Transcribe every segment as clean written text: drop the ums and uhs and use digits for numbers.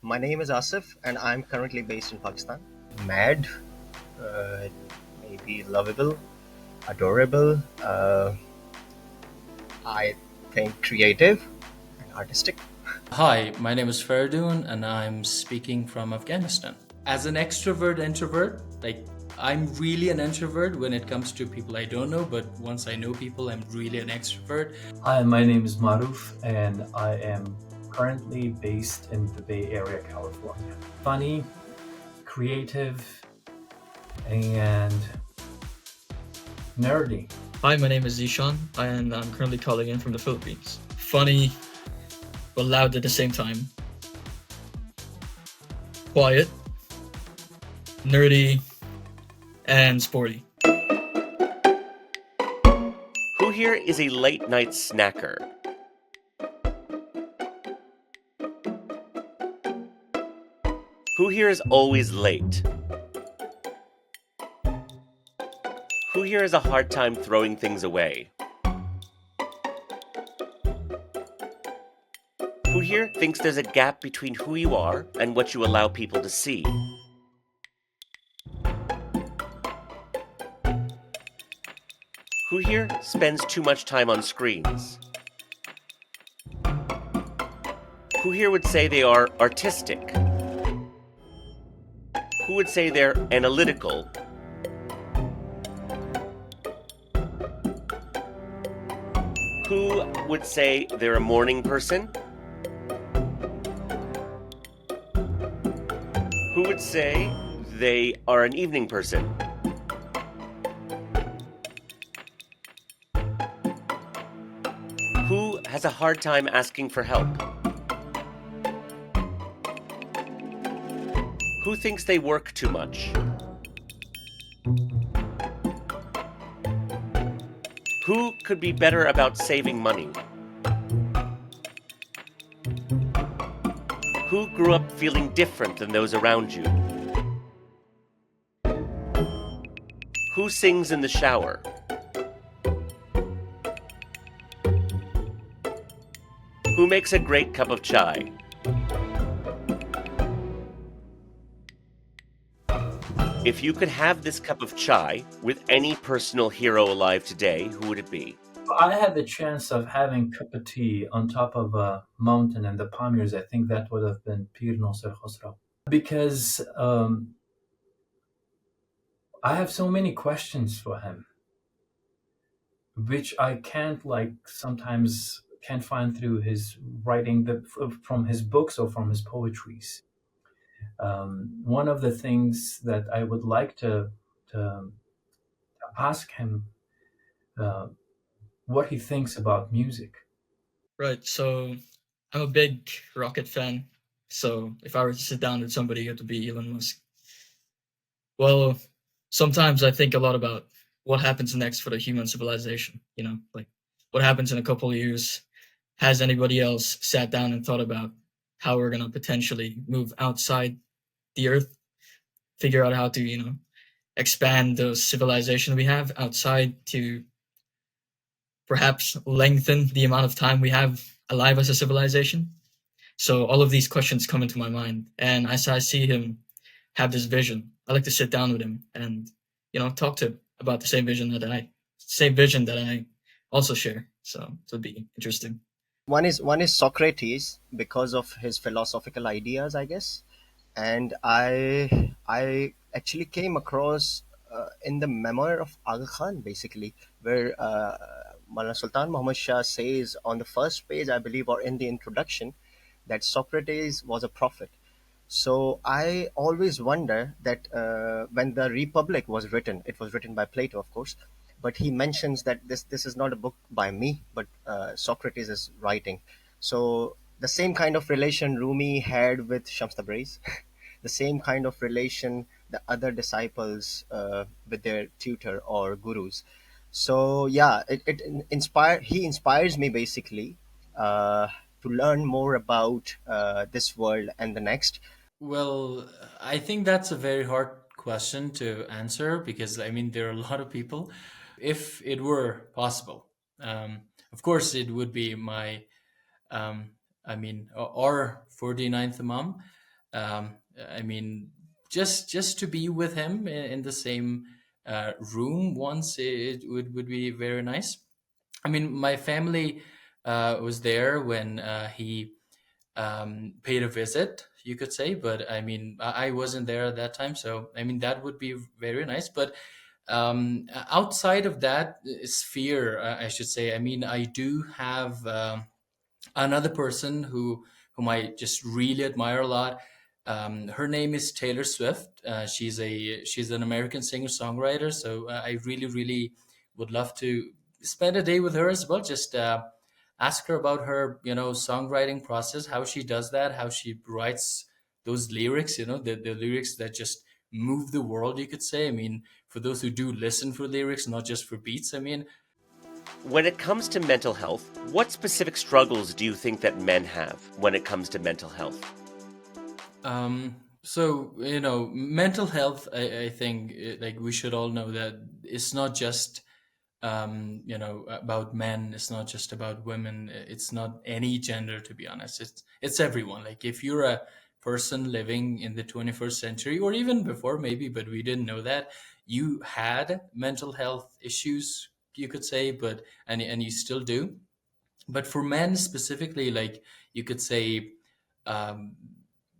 My name is Asif, and I'm currently based in Pakistan. Mad, uh, maybe lovable, adorable. I think creative and artistic. Hi, my name is Faridoon and I'm speaking from Afghanistan. As an extrovert introvert, I'm really an introvert when it comes to people I don't know, but once I know people, I'm really an extrovert. Hi, my name is Maruf, and I am currently based in the Bay Area, California. Funny, creative, and nerdy. Hi, my name is Zishan, and I'm currently calling in from the Philippines. Funny, but loud at the same time. Quiet, nerdy, and sporty. Who here is a late night snacker? Who here is always late? Who here has a hard time throwing things away? Who here thinks there's a gap between who you are and what you allow people to see? Who here spends too much time on screens? Who here would say they are artistic? Who would say they're analytical? Who would say they're a morning person? Who would say they are an evening person? Who has a hard time asking for help? Who thinks they work too much? Who could be better about saving money? Who grew up feeling different than those around you? Who sings in the shower? Who makes a great cup of chai? If you could have this cup of chai with any personal hero alive today, who would it be? I had the chance of having cup of tea on top of a mountain in the Pamirs. I think that would have been Pir Nasser Khosraw. Because I have so many questions for him, which I can't sometimes can't find through his writing from his books or from his poetries. One of the things that I would like to ask him uh, what he thinks about music. Right, so I'm a big rocket fan. So if I were to sit down with somebody, it would be Elon Musk. Well, sometimes I think a lot about what happens next for the human civilization. Like what happens in a couple of years. Has anybody else sat down and thought about how we're going to potentially move outside the Earth, figure out how to, expand the civilization we have outside to perhaps lengthen the amount of time we have alive as a civilization? So all of these questions come into my mind, and as I see him have this vision, I like to sit down with him and talk to him about the same vision that I also share. So it'll be interesting. One is Socrates because of his philosophical ideas, I guess, and I actually came across in the memoir of Aga Khan, basically, where Maulana Sultan Muhammad Shah says on the first page, I believe, or in the introduction, that Socrates was a prophet. So I always wonder that when the Republic was written, it was written by Plato, of course, but he mentions that this is not a book by me, but Socrates is writing. So the same kind of relation Rumi had with Shams Tabriz, the same kind of relation the other disciples with their tutor or gurus. So yeah, he inspires me basically uh, to learn more about this world and the next. Well, I think that's a very hard question to answer because there are a lot of people. If it were possible, of course, it would be my, our 49th Imam. I mean, just to be with him in the same room once, would be very nice. I mean, my family was there when he paid a visit, you could say, but I mean, I wasn't there at that time, so I mean, that would be very nice. But outside of that sphere, I should say, I mean, I do have another person whom I just really admire a lot. Her name is Taylor Swift. She's an American singer songwriter. So I really would love to spend a day with her as well. Just ask her about her songwriting process, how she does that, how she writes those lyrics. The lyrics that just move the world, you could say. I mean, for those who do listen for lyrics, not just for beats. I mean, When it comes to mental health, what specific struggles do you think that men have when it comes to mental health? So mental health. I think like we should all know that it's not just about men. It's not just about women. It's not any gender, to be honest. It's everyone. Like if you're a person living in the 21st century, or even before, maybe, but we didn't know that you had mental health issues, you could say, but and you still do. But for men specifically, like you could say. Um,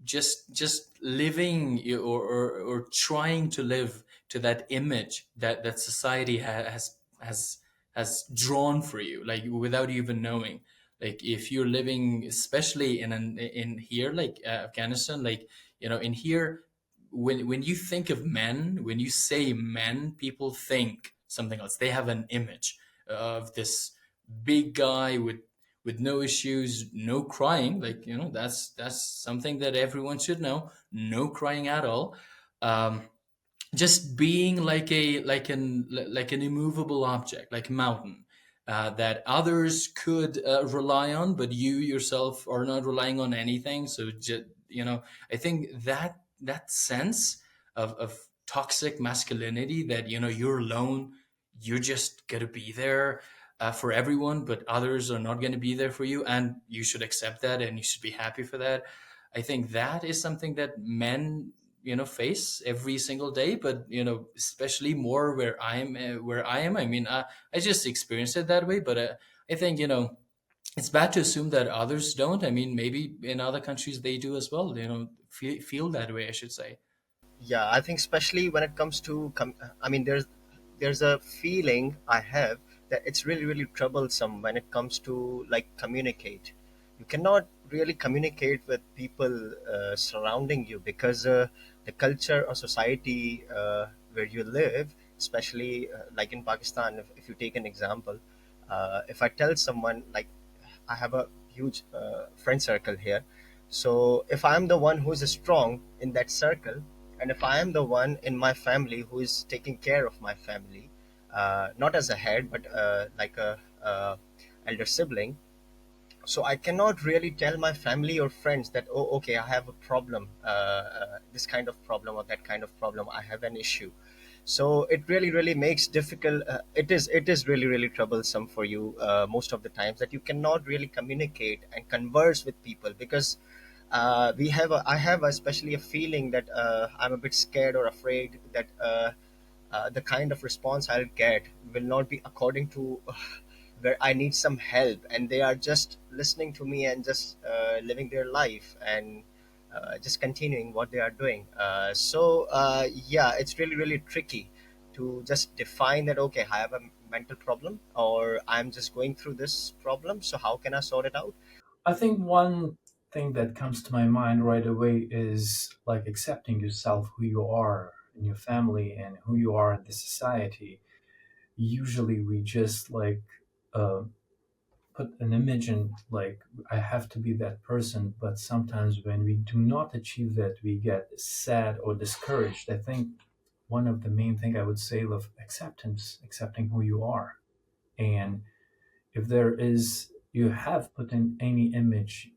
just living or trying to live to that image that society has drawn for you, like without even knowing. Like if you're living, especially in here, like Afghanistan, like in here, when you think of men, when you say men, people think something else. They have an image of this big guy with no issues, no crying. Like that's something that everyone should know. No crying at all. Um, just being like an immovable object, like a mountain that others could rely on, but you yourself are not relying on anything. So I think that sense of toxic masculinity, that you're alone, you're just gonna be there for everyone, but others are not going to be there for you, and you should accept that, and you should be happy for that. I think that is something that men face every single day, but especially more where I am. I mean, I just experienced it that way, but I think it's bad to assume that others don't. I mean, maybe in other countries they do as well, feel that way, I should say. Yeah, I think especially when it comes to I mean, there's a feeling I have that it's really really troublesome when it comes to like communicate. You cannot really communicate with people surrounding you because the culture or society where you live, especially like in Pakistan, if you take an example, if I tell someone like I have a huge friend circle here. So if I'm the one who is strong in that circle, and if I am the one in my family who is taking care of my family, not as a head, but like a elder sibling, so I cannot really tell my family or friends that, oh okay, I have a problem, this kind of problem or that kind of problem, I have an issue. So it really really makes difficult, it is really really troublesome for you most of the times, that you cannot really communicate and converse with people because I have especially a feeling that I'm a bit scared or afraid that the kind of response I'll get will not be according to where I need some help, and they are just listening to me and just living their life and just continuing what they are doing. Yeah, it's really really tricky to just define that. Okay, I have a mental problem, or I'm just going through this problem. So how can I sort it out? I think one thing that comes to my mind right away is like accepting yourself, who you are in your family and who you are in the society. Usually we just like uh, put an image in, like I have to be that person, but sometimes when we do not achieve that, we get sad or discouraged. I think one of the main thing I would say of acceptance, accepting who you are. And if there is, you have put in any image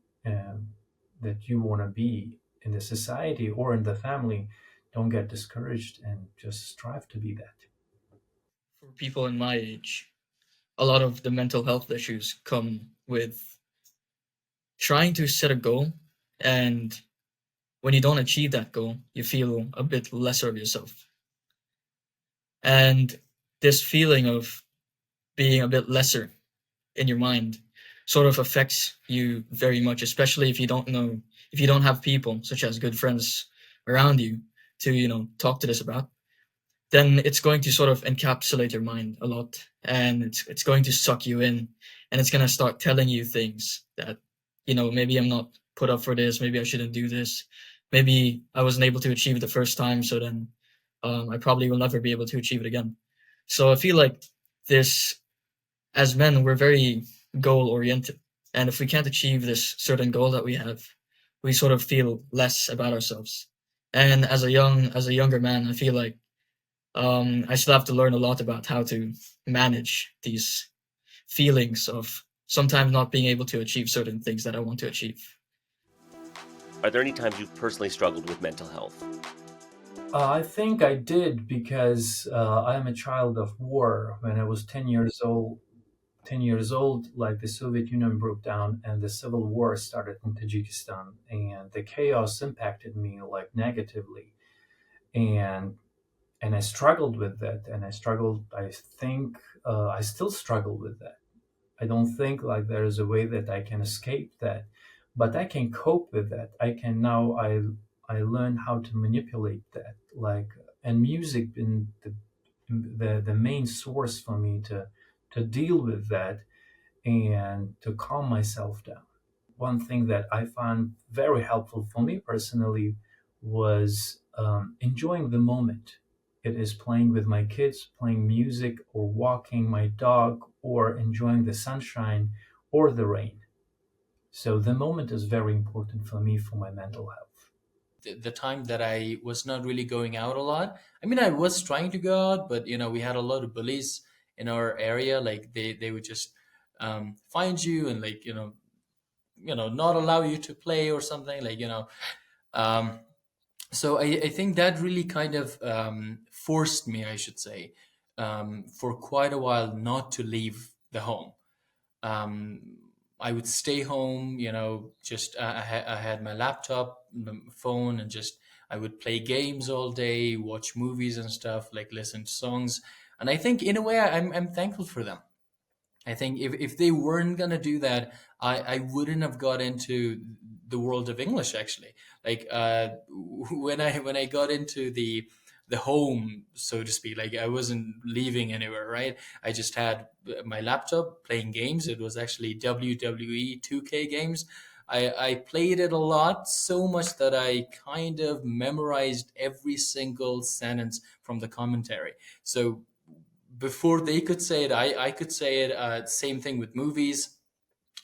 that you want to be in the society or in the family, don't get discouraged and just strive to be that. For people in my age, a lot of the mental health issues come with trying to set a goal and when you don't achieve that goal, you feel a bit lesser of yourself. And this feeling of being a bit lesser in your mind sort of affects you very much, especially if you don't have people such as good friends around you to, talk to this about, then it's going to sort of encapsulate your mind a lot, and it's going to suck you in, and it's going to start telling you things that, maybe I'm not put up for this, maybe I shouldn't do this, maybe I wasn't able to achieve it the first time, so then I probably will never be able to achieve it again. So I feel like this, as men, we're very goal oriented, and if we can't achieve this certain goal that we have, we sort of feel less about ourselves. And as a younger man, I feel like I still have to learn a lot about how to manage these feelings of sometimes not being able to achieve certain things that I want to achieve. Are there any times you've personally struggled with mental health? I think I did because I am a child of war. When I was 10 years old, like the Soviet Union broke down and the civil war started in Tajikistan, and the chaos impacted me like negatively, and I struggled with that, and I think I still struggle with that. I don't think like there is a way that I can escape that, but I can cope with that. I can now. I learned how to manipulate that. Like, and music been the main source for me to deal with that and to calm myself down. One thing that I found very helpful for me personally was enjoying the moment. It is playing with my kids, playing music, or walking my dog, or enjoying the sunshine or the rain. So the moment is very important for me for my mental health. The time that I was not really going out a lot. I mean, I was trying to go out, but we had a lot of bullies in our area. Like they would just find you and like not allow you to play or something like Um, so I think that really kind of forced me, I should say, for quite a while not to leave the home. um, I would stay home, just I had my laptop, phone, and just I would play games all day, watch movies and stuff, like listen to songs. And I think in a way I'm thankful for them. I think if they weren't gonna do that, I wouldn't have got into the world of English actually. Like when I got into the home, so to speak, like I wasn't leaving anywhere, right? I just had my laptop playing games. It was actually WWE 2K games. I played it a lot, so much that I kind of memorized every single sentence from the commentary. So before they could say it, I could say it. Same thing with movies.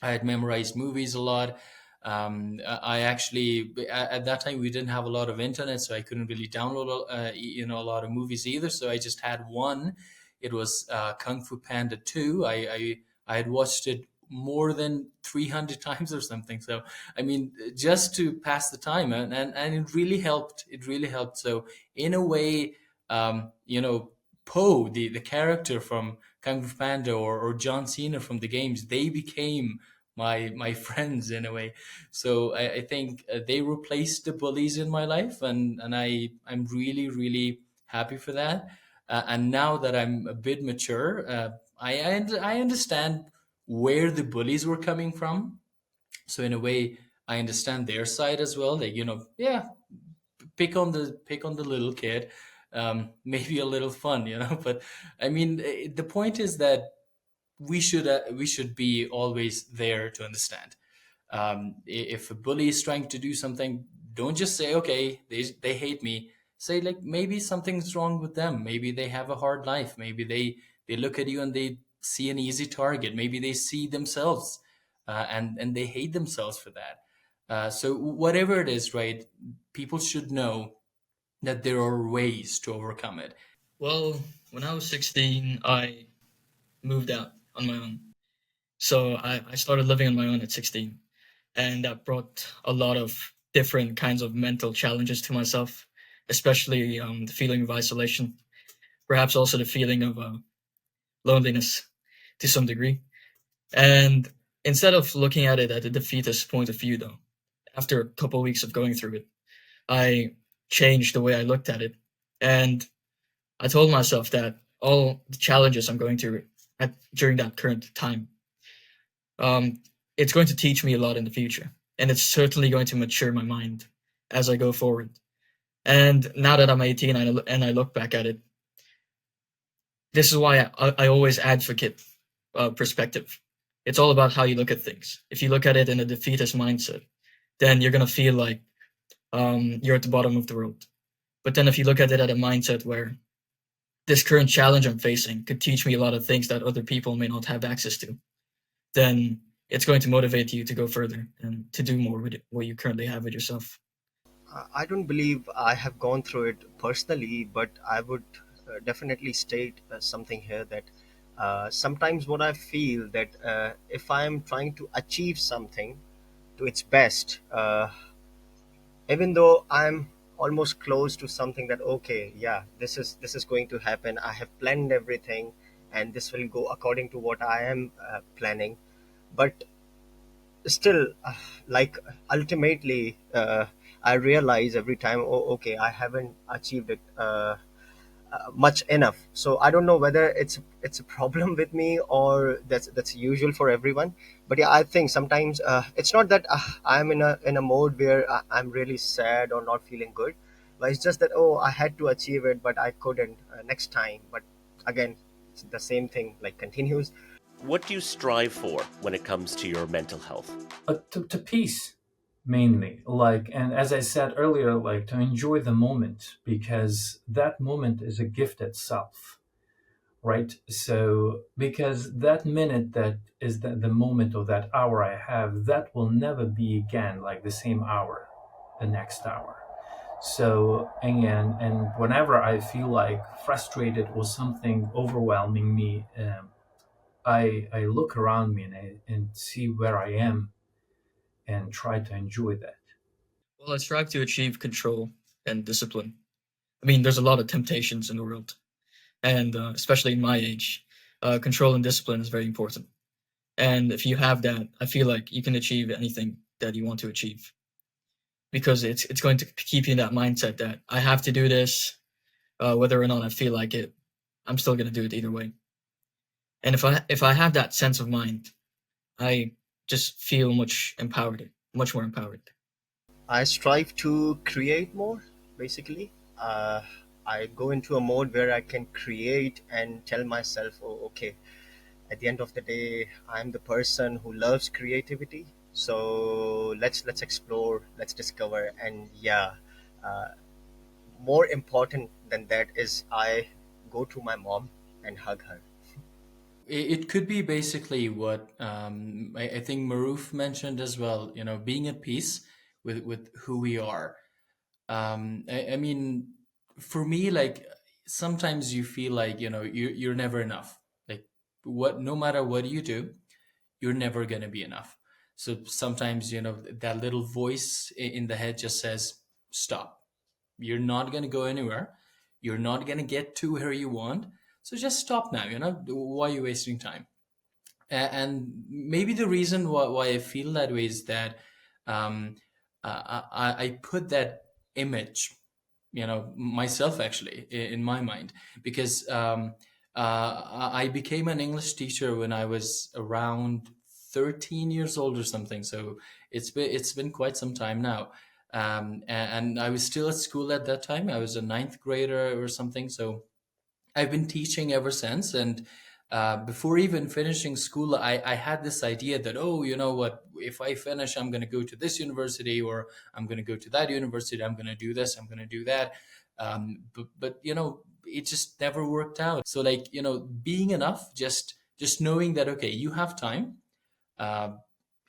I had memorized movies a lot. I actually at that time we didn't have a lot of internet, so I couldn't really download a lot of movies either. So I just had one. It was Kung Fu Panda 2. I had watched it more than 300 times or something. So I mean, just to pass the time, and it really helped. It really helped. So in a way, Poe, the character from Kung Fu Panda, or John Cena from the games, they became my friends in a way. So I think they replaced the bullies in my life, and I'm really really happy for that. And now that I'm a bit mature, I understand where the bullies were coming from. So in a way, I understand their side as well. That yeah, pick on the little kid, maybe a little fun, but I mean, the point is that we should be always there to understand. If a bully is trying to do something, don't just say, okay, they hate me. Say, like, maybe something's wrong with them. Maybe they have a hard life. Maybe they look at you and they see an easy target. Maybe they see themselves, and they hate themselves for that. So whatever it is, right? People should know that there are ways to overcome it. Well, when I was 16, I moved out on my own. So I started living on my own at 16. And that brought a lot of different kinds of mental challenges to myself, especially the feeling of isolation, perhaps also the feeling of loneliness to some degree. And instead of looking at it at a defeatist point of view, though, after a couple of weeks of going through it, I changed the way I looked at it. And I told myself that all the challenges I'm going through during that current time, um, it's going to teach me a lot in the future. And it's certainly going to mature my mind as I go forward. And now that I'm 18 and I look back at it, this is why I always advocate perspective. It's all about how you look at things. If you look at it in a defeatist mindset, then you're gonna feel like you're at the bottom of the world. But then if you look at it at a mindset where this current challenge I'm facing could teach me a lot of things that other people may not have access to, then it's going to motivate you to go further and to do more with what you currently have with yourself. I don't believe I have gone through it personally, but I would definitely state something here that sometimes what I feel that if I am trying to achieve something to its best, even though I'm almost close to something that okay, yeah, this is going to happen. I have planned everything, and this will go according to what I am planning. But still, like ultimately, I realize every time, oh, okay, I haven't achieved it much enough. So I don't know whether it's a problem with me or that's usual for everyone. But yeah, I think sometimes it's not that I'm in a mode where I'm really sad or not feeling good, but it's just that oh, I had to achieve it, but I couldn't next time. But again, it's the same thing like continues. What do you strive for when it comes to your mental health? To peace, mainly. Like, and as I said earlier, like to enjoy the moment, because that moment is a gift itself, right? So, because that minute that is the moment or that hour I have, that will never be again like the same hour, the next hour. So, and whenever I feel like frustrated or something overwhelming me, I look around me and see where I am and try to enjoy that. Well, I strive to achieve control and discipline. I mean, there's a lot of temptations in the world, and especially in my age, control and discipline is very important. And if you have that, I feel like you can achieve anything that you want to achieve because it's going to keep you in that mindset that I have to do this, whether or not I feel like it. I'm still going to do it either way. And if I have that sense of mind, I just feel much more empowered. I strive to create more, basically. Uh, I go into a mode where I can create and tell myself, oh, okay, at the end of the day, I'm the person who loves creativity. So let's explore, let's discover, and yeah, uh, more important than that is I go to my mom and hug her. It could be basically what I think Maruf mentioned as well. Being at peace with who we are. I mean, for me, like sometimes you feel like you're never enough. Like no matter what you do, you're never gonna be enough. So sometimes that little voice in the head just says, "Stop. You're not gonna go anywhere. You're not gonna get to where you want. So just stop now. Why are you wasting time?" And maybe the reason why I feel that way is that um, I put that image, myself actually in my mind, because I became an English teacher when I was around 13 years old or something. So it's been quite some time now. And I was still at school at that time. I was a ninth grader or something. So I've been teaching ever since. And before even finishing school, I had this idea that, oh, you know what, if I finish, I'm going to go to this university or I'm going to go to that university. I'm going to do this, I'm going to do that. But it just never worked out. So like, being enough, just knowing that, okay, you have time. Uh,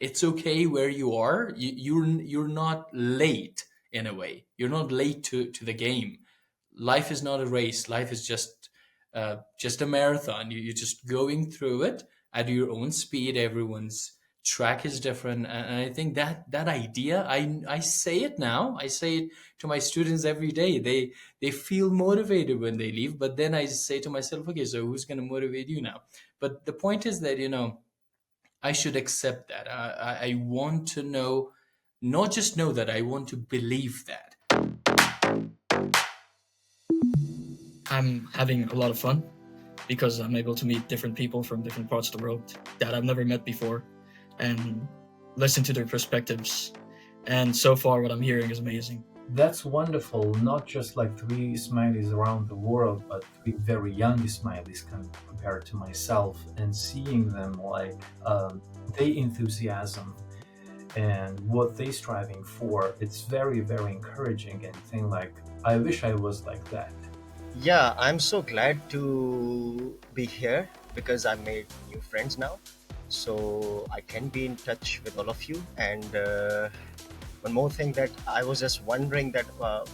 it's okay where you are. You're not late in a way. You're not late to the game. Life is not a race. Life is just a marathon. You're just going through it at your own speed. Everyone's track is different, and I think that idea. I say it now. I say it to my students every day. They feel motivated when they leave, but then I say to myself, okay, so who's going to motivate you now? But the point is that I should accept that. I want to know, not just know that. I want to believe that. I'm having a lot of fun because I'm able to meet different people from different parts of the world that I've never met before and listen to their perspectives. And so far, what I'm hearing is amazing. That's wonderful. Not just like three Ismailis around the world, but three very young Ismailis compared to myself, and seeing them like their enthusiasm and what they striving for. It's very, very encouraging, and think like, I wish I was like that. Yeah, I'm so glad to be here because I made new friends now. So I can be in touch with all of you. And one more thing that I was just wondering that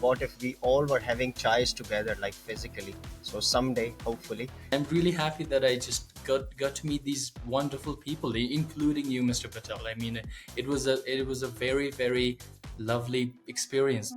what if we all were having chais together, like physically? So someday, hopefully. I'm really happy that I just got to meet these wonderful people, including you, Mr. Patel. I mean, it was a very, very lovely experience.